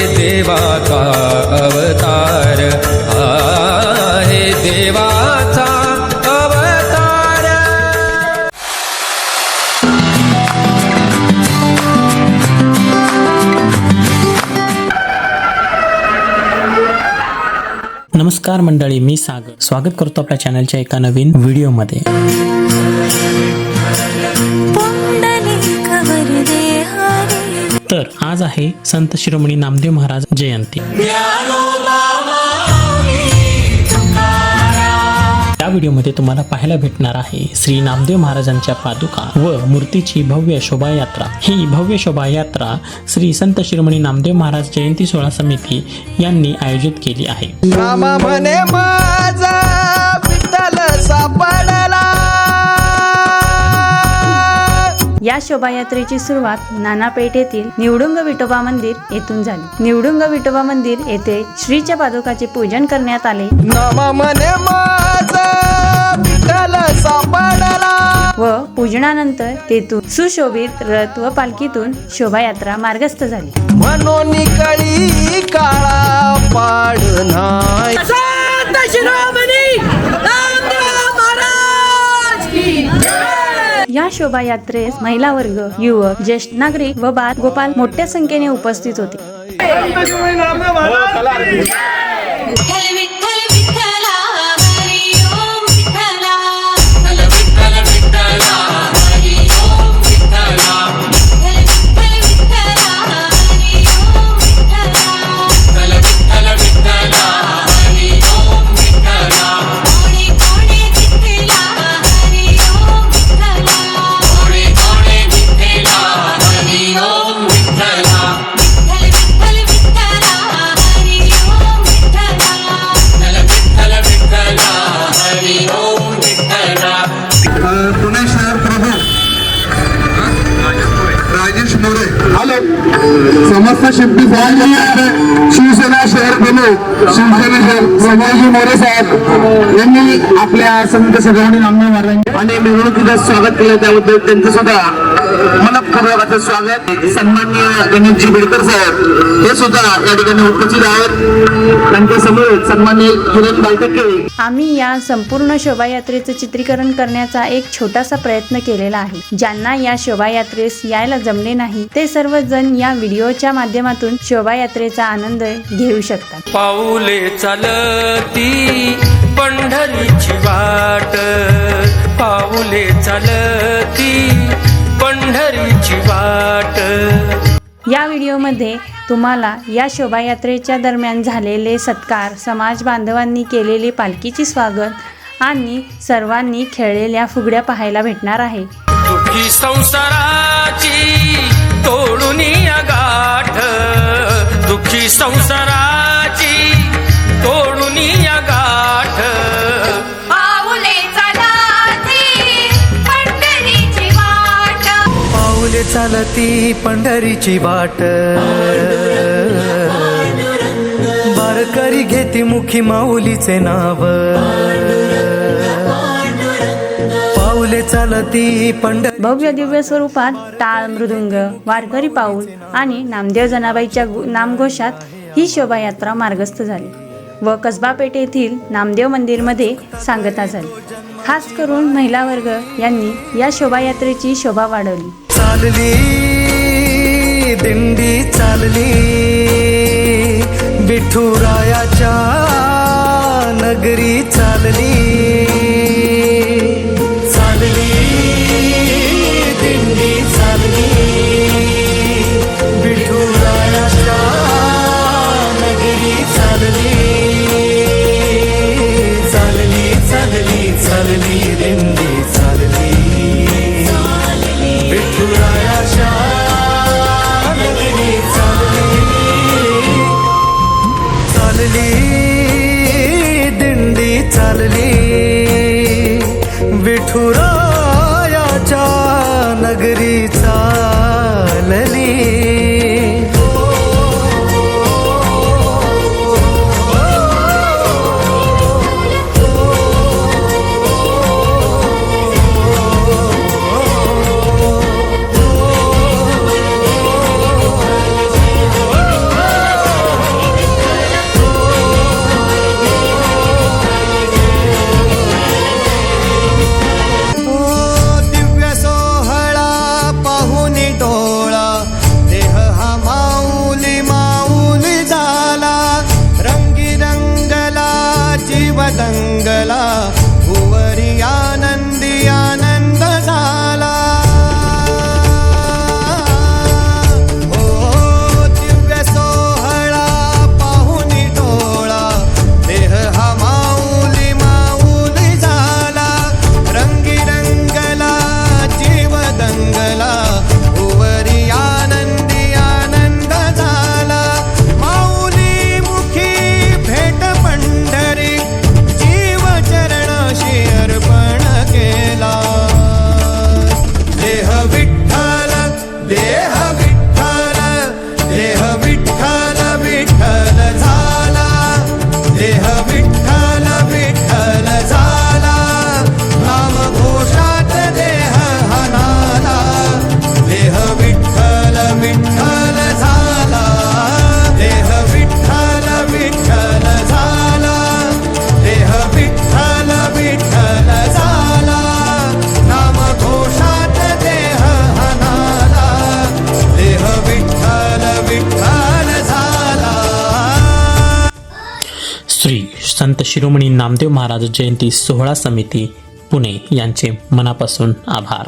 देवाचा अवतार आहे, देवाचा अवतार। नमस्कार मंडळी, मी सागर स्वागत करतो आपल्या चॅनलच्या एका नवीन व्हिडिओमध्ये। तर आज आहे संत शिरोमणी नामदेव महाराज जयंती। या व्हिडिओमध्ये तुम्हाला पाहायला भेटणार आहे श्री नामदेव महाराजांच्या पादुका व मूर्तीची भव्य शोभायात्रा। ही भव्य शोभायात्रा श्री संत शिरोमणी नामदेव महाराज जयंती सोहळा समिती यांनी आयोजित केली आहे। रामा म्हणे माझा विठ्ठल सापडला। या शोभायात्रेची सुरुवात नानापेठ येथील निवडुंग विठोबा मंदिर येथून झाली। निवडुंग विठोबा मंदिर येथे श्रीच्या पादुकाचे पूजन करण्यात आले। नामा म्हणे माझा विठ्ठल सापडला व पूजनानंतर तेथून सुशोभित रथ व पालखीतून शोभायात्रा मार्गस्थ झाली। म्हणून कळी काळा पाड नाही। संत शिरोमणी नामदेव महाराज की जय। या शोभायात्रेस महिला वर्ग, युवक, ज्येष्ठ नागरिक व बाल गोपाल मोठ्या संख्येने उपस्थित होते। समस्त शिंपी शिवसेना शहर प्रमुख शिवसेना शहर संभाजी मोरे साहेब यांनी आपल्या संत शिरोमणी नामदेव महाराजांचे आणि मिरवणुकीचं स्वागत केलं, त्याबद्दल त्यांचं सुद्धा मनपूर्वक स्वागत। सन्माननीय गणेशजी बेडकर साहेब हे सुद्धा या ठिकाणी उपस्थित आहेत। त्यांच्या समोर सन्माननीय किरण बालटक्के। आम्ही या संपूर्ण शोभायात्रेचं चित्रीकरण करण्याचा एक छोटासा प्रयत्न केलेला आहे। ज्यांना या शोभायात्रेस यायला जमले नाही ते सर्वजण या व्हिडिओच्या माध्यमातून शोभायात्रेचा आनंद घेऊ शकतात। पाऊले चालती पंढरीची वाट, पाऊले चालती पंढरीची वाट। या व्हिडिओमध्ये तुम्हाला या शोभायात्रेच्या दरम्यान झालेले सत्कार, समाज बांधवांनी केलेले पालखीचे स्वागत आणि सर्वांनी खेळलेल्या फुगड्या पाहायला भेटणार आहे. दुःखी संसाराची तोडून या गाठ, दुःखी संसाराची तोडून या गाठ. पाऊले चालती पंढरीची वाट, पाऊले चालती पंढरीची वाट, वारकरी घेती मुखी माऊलीचे नाव. पाऊले चालती पंढरी भव्य दिव्य स्वरूपात टाळ, मृदुंग, वारकरी पाऊल आणि नामदेव जनाबाईच्या नामघोषात ही शोभायात्रा मार्गस्थ झाली व कसबा पेठ येथील नामदेव मंदिरमध्ये सांगता झाली. खास करून महिला वर्ग यांनी या शोभायात्रेची शोभा वाढवली. चालली दिंडी चालली विठुरायाच्या नगरी चालली. चालली दिंडी चालली विठुरायाच्या नगरी चालली. चालली चालली चालली दिंडी चालली विठुरायाच्या नगरी चालली. चालली दिंडी चालली विठुरायाच्या नगरी चालली. दिव्य सोहळा पाहून डोळा, देह हा माऊली माऊली झाला. रंगी रंगला जीव दंगला, भुवरी आनंदी आनंद झाला. ओ दिव्य सोहळा पाहून डोळा, देह हा माऊली माऊली झाला. रंगी रंगला जीव दंगला, भुवरी आनंदी आनंद झाला. माऊली मुखी भेट पंढरी, जीव चरणाशी अर्पण केला. देह विठ्ठल देह विठ्ठल देह विठ्ठल विठ्ठल झाला. देह विठ्ठल विठ्ठल झाला. नामघोषात देह हनाला. देह विठ्ठल विठ्ठल झाला. देह विठ्ठल विठ्ठल झाला. देह विठ्ठल विठ्ठल झाला. नामघोषात देह हनाला. देह विठ्ठल विठ्ठल झाला. श्री संत शिरोमणी नामदेव महाराज जयंती सोहळा समिती पुणे यांचे मनापासून आभार.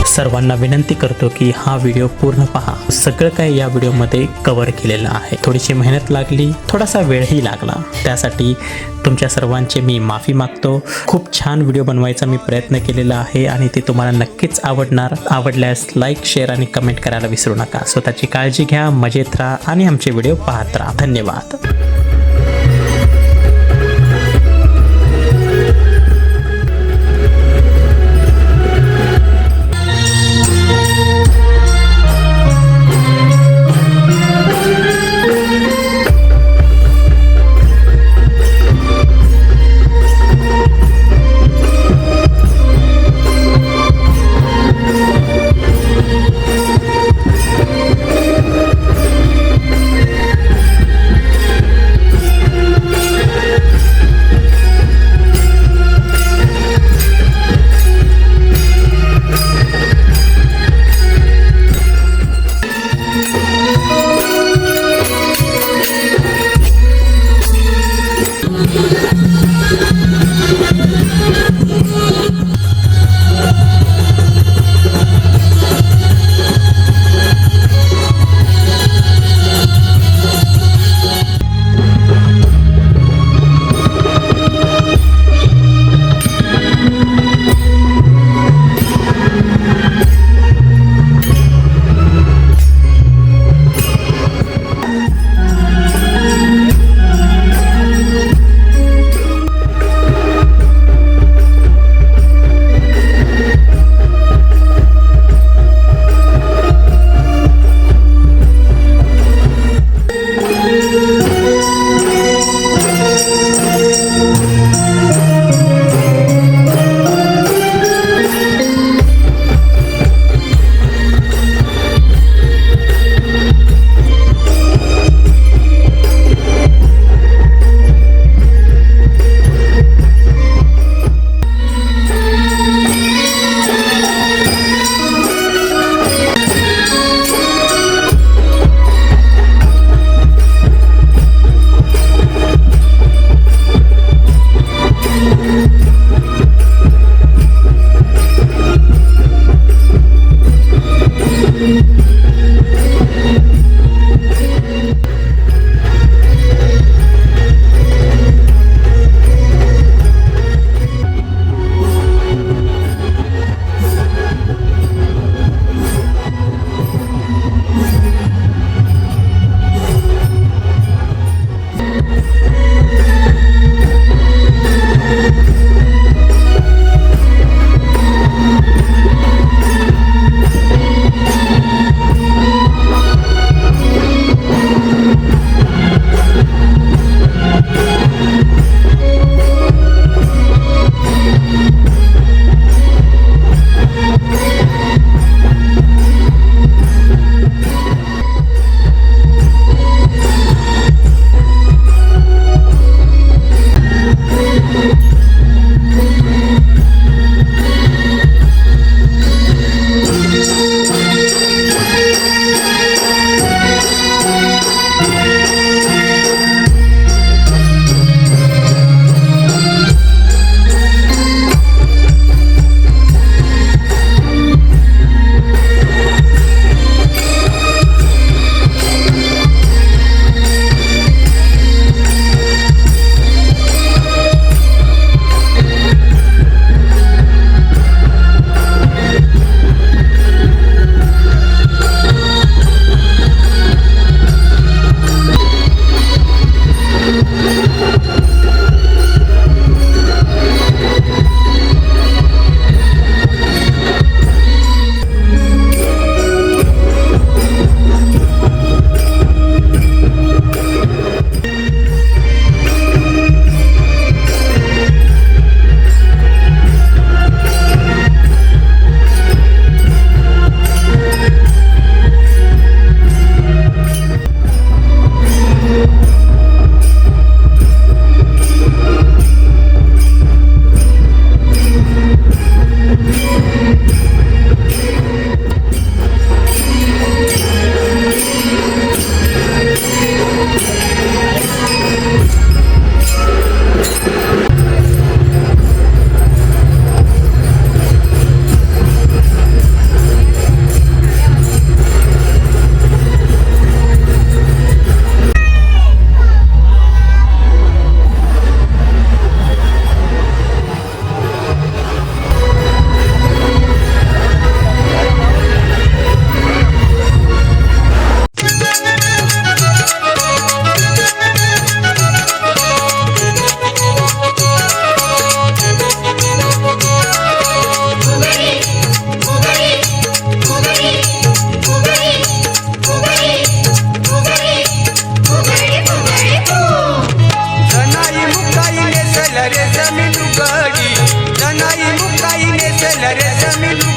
सर्वांना विनंती करतो की हा व्हिडिओ पूर्ण पहा. सगळं काही या व्हिडिओमध्ये कव्हर केलेलं आहे. थोडीशी मेहनत लागली, थोडासा वेळही लागला, त्यासाठी तुमच्या सर्वांचे मी माफी मागतो. खूप छान व्हिडिओ बनवायचा मी प्रयत्न केलेला आहे आणि ते तुम्हाला नक्कीच आवडणार. आवडल्यास लाईक, शेअर आणि कमेंट करायला विसरू नका. स्वतःची काळजी घ्या, मजेत राहा आणि आमचे व्हिडिओ पाहत राहा. धन्यवाद.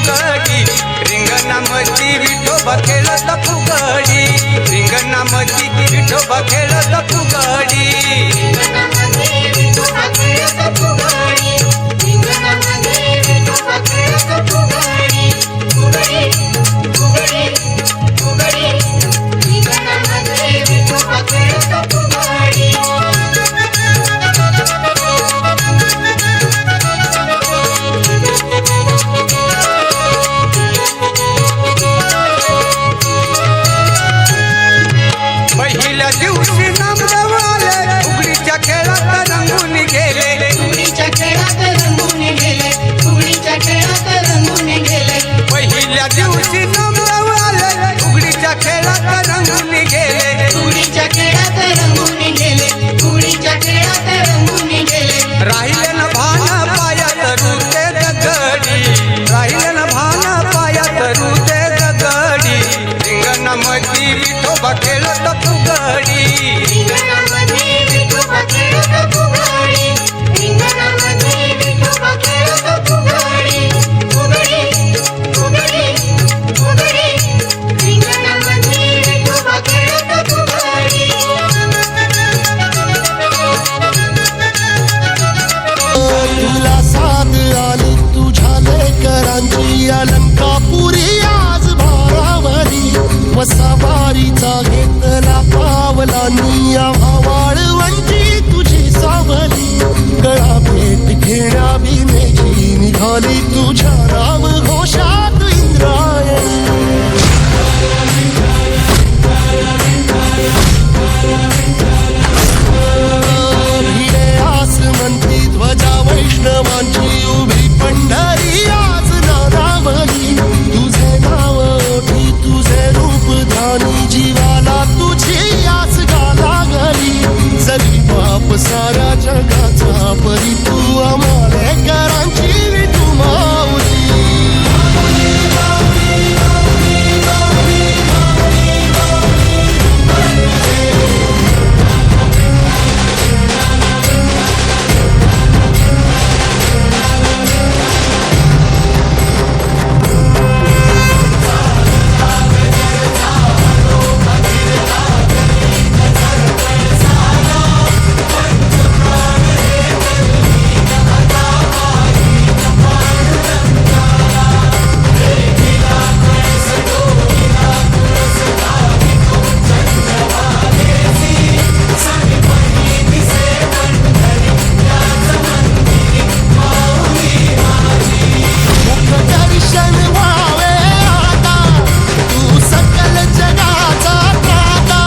फुगडी रिंगणामधी विठोबा खेळत फुगडी रिंगणामधी विठोबा खेळत फुगडी पहिल्या दिवशी नामदेव आले फुगडीच्या खेळात रंगून गेले पहिल्या दिवशी नामदेव आले फुगडीच्या खेळात रंगून गेले राहिले न भान पायात रुते दगडी राहिले न भान पायात रुते दगडी रिंगणामधी विठोबा खेळत फुगडी तुला साथ आली तुझ्या लेकरांची अलंकापुरी आज भारावरी वसावारीचा घेतला पावलांनी या वाळवंची तुझी सावली गळा भेट घेण्या भीमेची निघाली तुझ्या राम घोषात इंद्रायणी भिडे आसमंती ध्वजा वैष्णवांची उभी पंढरी आज नारावली तुझे नाव ओठी तुझे रूप धानी जीवाला तुझी आस लागली जरी बाप साऱ्या जगाचा परी तू आम्हालेकरांची विठू माऊली दर्शन व्हावे आता तू सकल जगाचा त्राता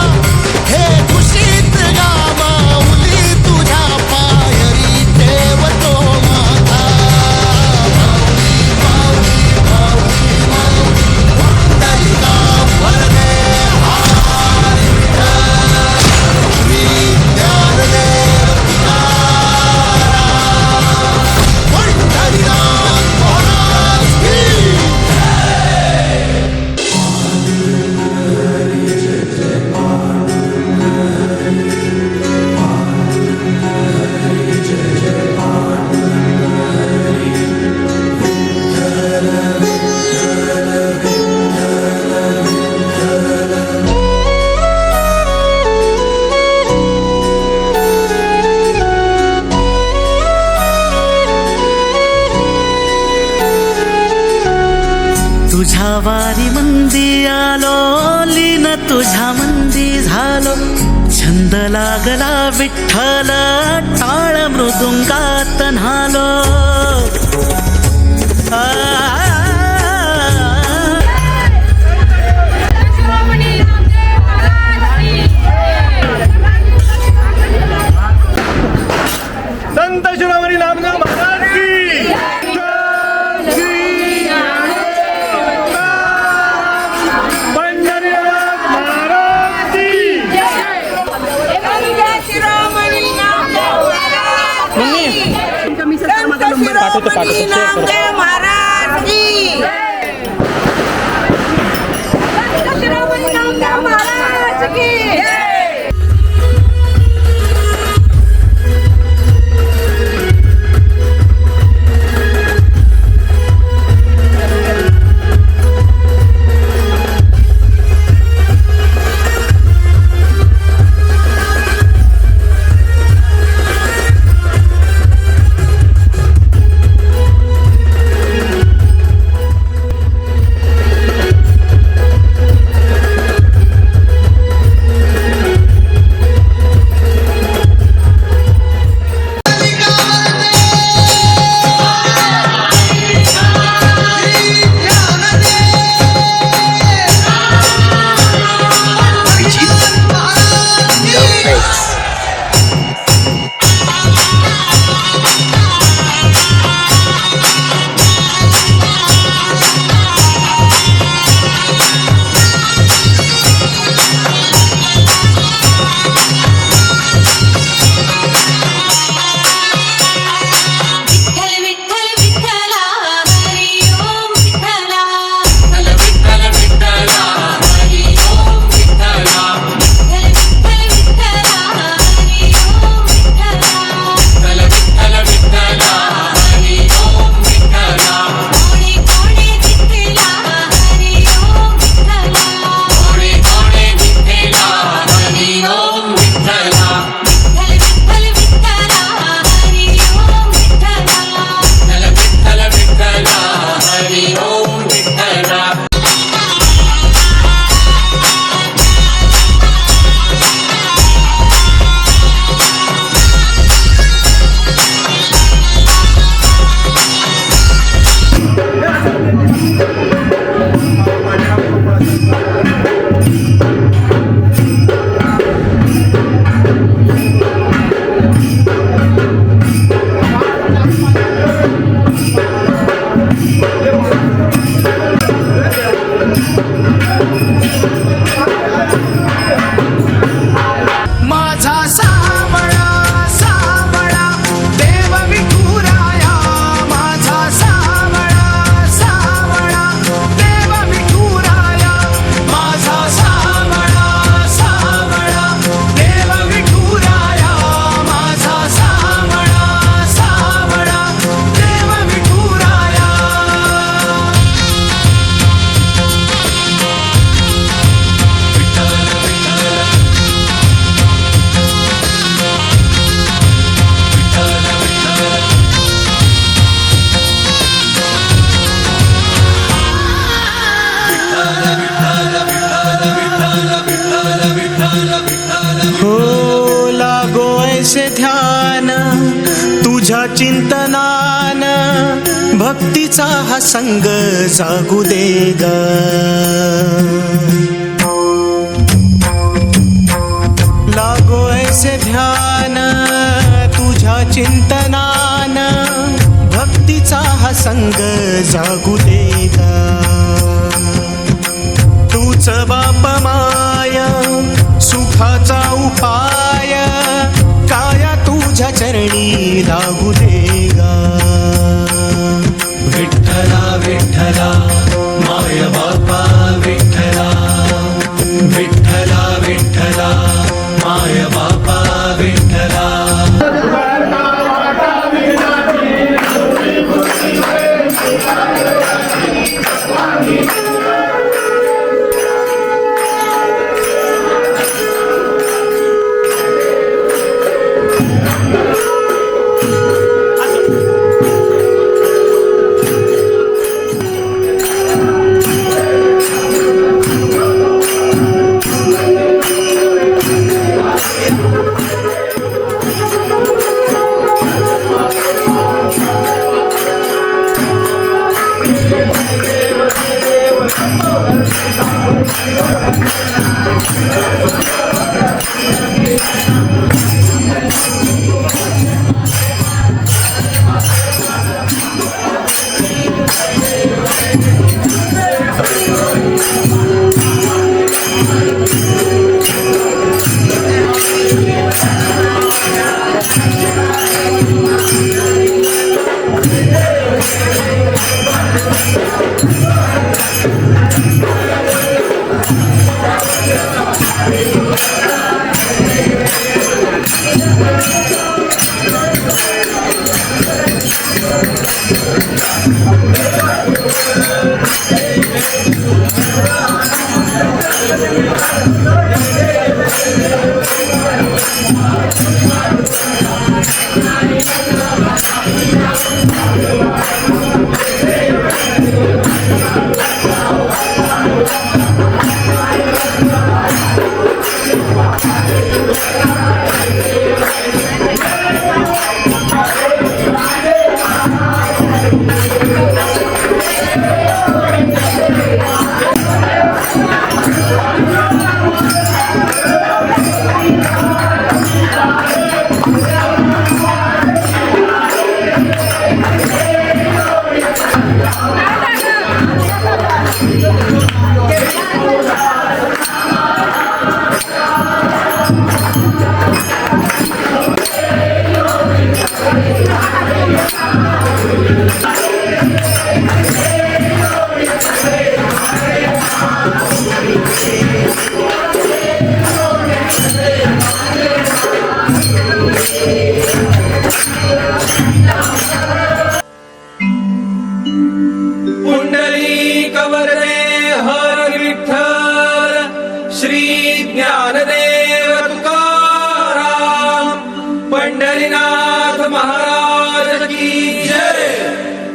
हे खुशीत गा माऊली तुझ्या पायरी ठेवतो माता माऊली माऊली माऊली दलिता वरदे श्री ज्ञानदेव पंढरीनाथ महाराज की तुझ्या वारी मंदी आलो लीन तुझ्या मंदी झालो छंद लागला विठ्ठल टाळ मृदुंगात न्हालो संत शिरोमणी नामदेव महाराज की पंढरीनाथ महाराज की नामदेव महाराज की नामदेव महाराज की चिंतनान भक्तीचा हा संग जागू दे ग. लागो ऐसे ध्यान तुझ्या चिंतनान भक्तीचा हा संग जागू दे ग. तूच बाप माया सुखाचा उपाय काया तुझ्या चरणी लागू दे गा. विठ्ठला विठ्ठला माय बापा विठ्ठला. विठ्ठला विठ्ठला माय बापा विठ्ठला. पुंडलिक वरदे हर विठ्ठल श्री ज्ञानदेव तुकाराम. पंढरीनाथ महाराज की जय.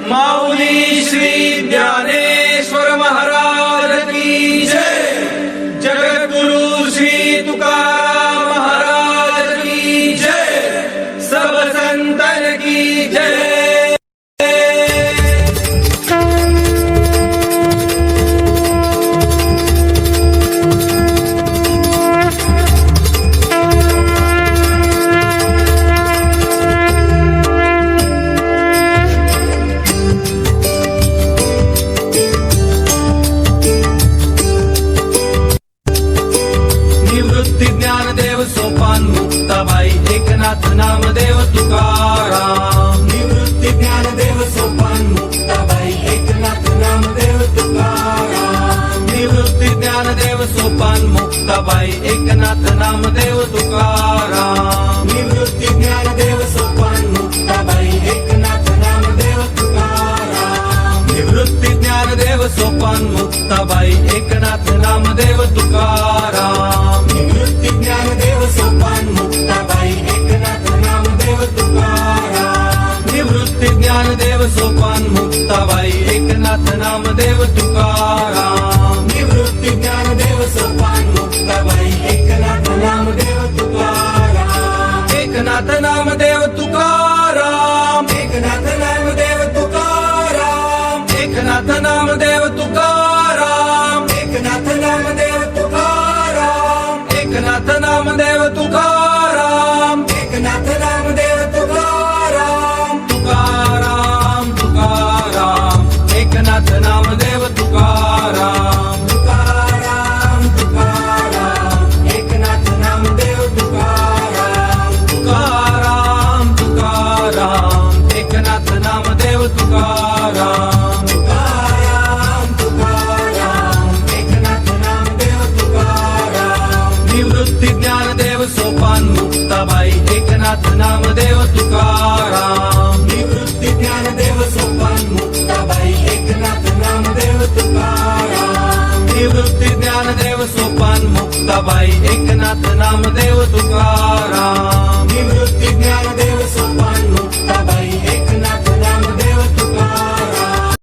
माऊली श्री ज्ञानेश्वर महाराज की जय. जगद्गुरु श्री तुकाराम महाराज की जय. सब संतन की जय. सोपान मुक्ताबाई एकनाथ नामदेव तुकाराम. निवृत्ती ज्ञानदेव सोपान मुक्ताबाई एकनाथ नामदेव तुकाराम. निवृत्ती ज्ञानदेव सोपान मुक्ताबाई एकनाथ नामदेव तुकाराम. निवृत्ती ज्ञानदेव सोपान मुक्ताबाई एकनाथ नामदेव तुकाराम. निवृत्ती ज्ञानदेव सोपान मुक्ताबाई एकनाथ नामदेव तुकाराम. निवृत्ती ज्ञानदेव सोपान मुक्ताबाई एकनाथ नामदेव तुकाराम. निवृत्ती ज्ञानदेव सोपान मुक्ताबाई एकनाथ नामदेव तुकाराम. निवृत्ती ज्ञानदेव सोपान मुक्ताबाई एकनाथ नामदेव तुकाराम. एकनाथ नामदेव तुकाराम. सोपान मुक्ताबाई एकनाथ नामदेव तुकाराम निवृत्ती ज्ञानदेव सोपान मुक्ताबाई एकनाथ नामदेव तुकाराम निवृत्ती ज्ञानदेव सोपान मुक्ताबाई एकनाथ नामदेव तुकाराम निवृत्ती ज्ञानदेव सोपान मुक्ताबाई एकनाथ नामदेव तुकाराम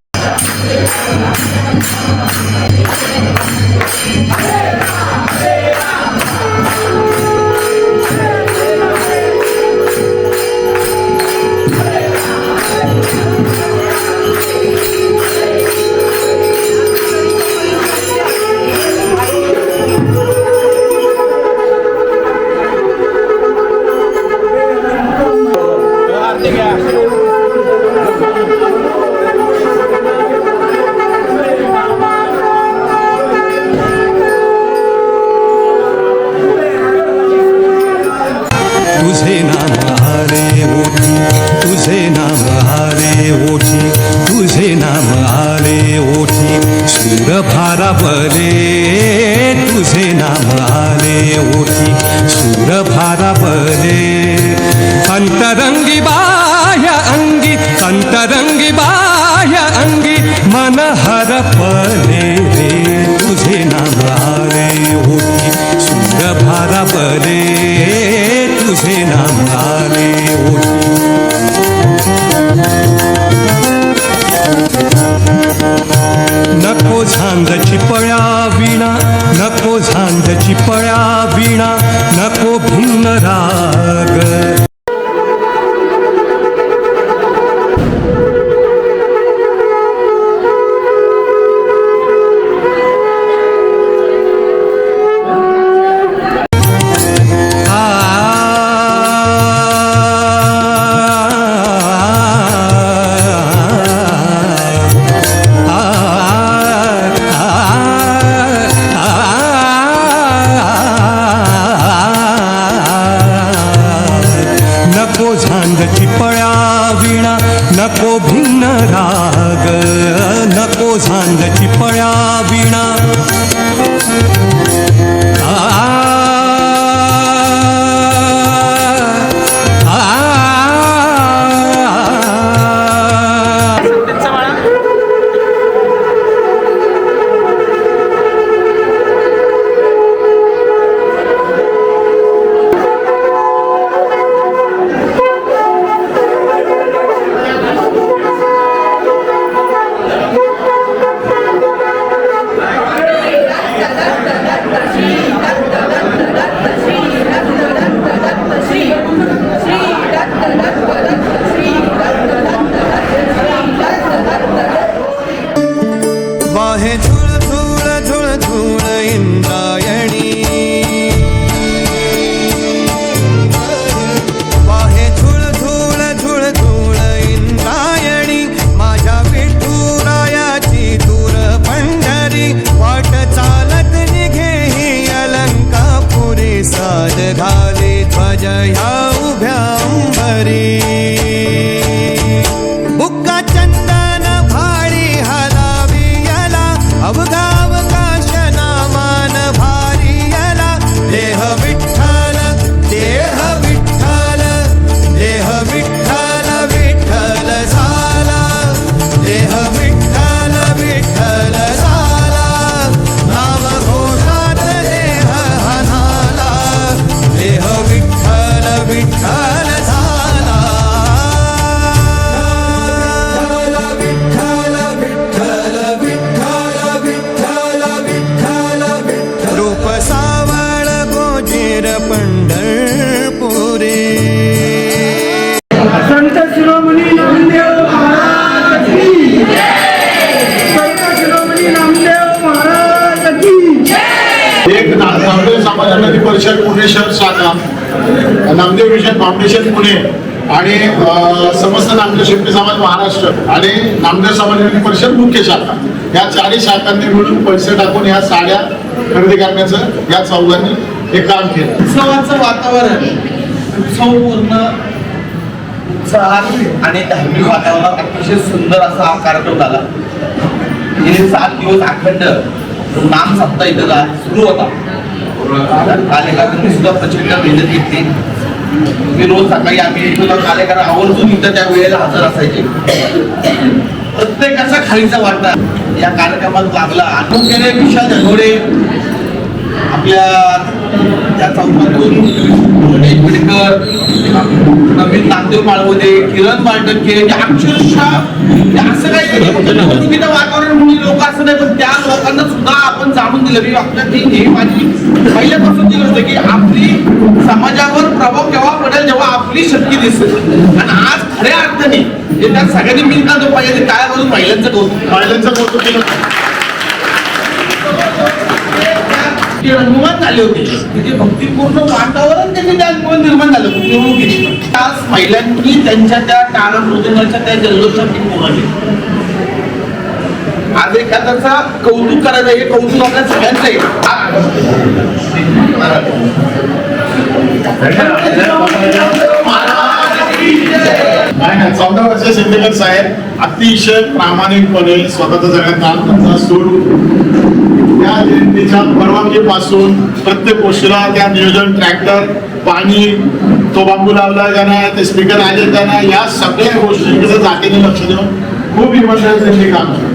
तुझे नाम आले ओठी, तुझे नाम आले ओठी, तुझे नाम आले ओठी, सूर भारावले तुझे नाम आले ओठी, सूर भारावले अंतरंगी बाह्य अंगी, अंतरंगी बाह्य अंगी मन हरपले रे तुझे नाम आले ओठी, सूर भारावले तुझे नाम आले ओठी. नको झांजची पळ्या विणा, नको झांजची पळ्या विणा, नको भिन्न राग. नको झांजची पळ्या विणा, नको भिन्न राग, नको झांजची पळ्या विणा. वाहे झुळ झुळ झुळ झुळ इंद्रायणी, वाहे झुळ झुळ झुळ झुळ इंद्रायणी, माझ्या विठुरायाची दूर पंढरी, वाट चालत निघे ही अलंकापुरी, साद घाले ध्वज ह्या उभ्या अंबरी. बुक्का चंदन भारी हलावी याला, अवघा अवकाश नामान भारी याला. देह विठ्ठल, देह विठ्ठल, देह विठ्ठल विठ्ठल झाला, देह विठ्ठल विठ्ठल झाला. नाम घोषात देह हनाला, देह विठ्ठल विठ्ठल झाला. विठ्ठल विठ्ठल विठ्ठल विठ्ठल विठ्ठल विठ्ठल, रूप सावळ गोजीर पंढरपुरे. संत शिरोमणी नामदेव महाराज की जय. संत शिरोमणी नामदेव महाराज की जय. एक नामदेव समाज परिषद पुणे शहर शाखा, नामदेव मिशन फाउंडेशन पुणे आणि समस्त नामदेव शिंपी समाज महाराष्ट्र आणि नामदेव समाज परिषद मुख्य शाखा, या चारही शाखांनी मिळून पैसे टाकून ह्या साड्या खरेदी करण्याचं या चौघांनी हे काम केलं. उत्सवाचं वातावरण उत्सवपूर्ण उत्साहात आणि धार्मिक वातावरणात अतिशय सुंदर असा हा कार्यक्रम झाला. गेले 7 दिवस अखंड नाम सप्ताह इथं सुरू होता. कालेकरांनी सुद्धा प्रचंड मेहनत घेतली. मी रोज सकाळी आम्ही सुद्धा कालेकर आवर्जून इथं त्या वेळेला हजर असायचे. प्रत्येकाचा खालीचा वाटा या कार्यक्रमात लागला. अनुकेने विशाल धनोडे आपल्या त्या चौकातून पेडकर, नवीन नामदेव माळवदे, किरण बाळटक्के, अक्षरशः असं काही वातावरण म्हणून लोक असं नाही, पण त्या लोकांना सुद्धा आपण जाणून दिलं. मी आपल्या ही माझी पहिल्यापासूनची गोष्ट की आपली समाजावर प्रभाव केव्हा पडेल जेव्हा आपली शक्ती दिसेल. आणि आज खऱ्या अर्थाने त्या सगळ्यांनी मिळता जो पाहिजे काय बाजू महिलांचं कौतुक केलं रंगमान झाले होते. म्हणजे भक्तिपूर्ण वातावरण त्यांनी त्या निर्माण झालं निवडणुकीत. त्याच महिलांनी त्यांच्या त्या टाळा मृदंगाच्या त्या जल्लोषात उभारले. आज एखाद्याचा कौतुक करायचं हे कौतुक आपल्या सगळ्यांचं आहे. नाही 14 वर्ष सिंधेकर साहेब अतिशय प्रामाणिकपणे स्वतःचं सगळं काम त्यांचा सोडून त्या जयंतीच्या परवानगीपासून प्रत्येक गोष्टीला त्या नियोजन, ट्रॅक्टर, पाणी, तो बांबू लावला जाणार, ते स्पीकर आले जाणार, या सगळ्या गोष्टींकडे जातीने लक्ष देऊन खूप इमानदारीने त्यांनी काम केलं.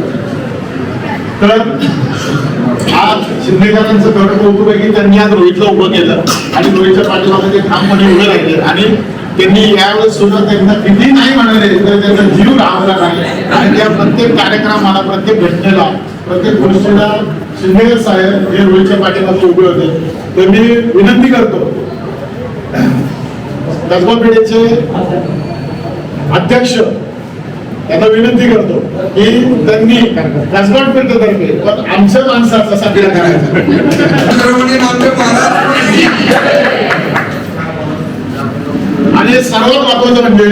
तर आज शिंदेकरांचं खरं कौतुक आहे की त्यांनी आज रोहितला उभं केलं आणि रोहितच्या पाठीमागे ते ठामपणे उभे राहिले. आणि त्यांनी यावेळेस सुद्धा त्यांना किती नाही म्हणाले तर त्यांचा जीव राहला नाही. आणि त्या प्रत्येक कार्यक्रमाला, प्रत्येक घटनेला, प्रत्येक गोष्टीला शिंदेकर साहेब हे रोहितच्या पाठीमागे उभे होते. तर मी विनंती करतो कसबा पेढेचे अध्यक्ष त्यांना विनंती करतो की त्यांनी कसबा पेढेतर्फे पण आमच्या माणसाचा सत्कार करायचा. आणि सर्वात महत्वाचं म्हणजे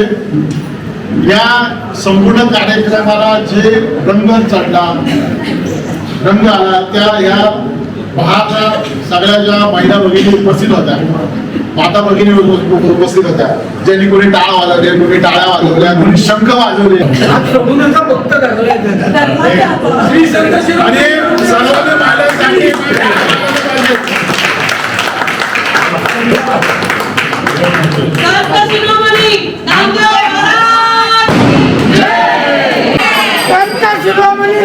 या संपूर्ण कार्यक्रमाला जे रंग चढला, रंग आला, त्या या पहाच्या सगळ्या ज्या महिला भगिनी उपस्थित होत्या, माता भगिनी उपस्थित होत्या, ज्यांनी कोणी टाळ वाजवले, कोणी टाळ्या वाजवल्या, कोणी शंख वाजवले आणि सर्वांनी महिलांसाठी संत शिरोमणी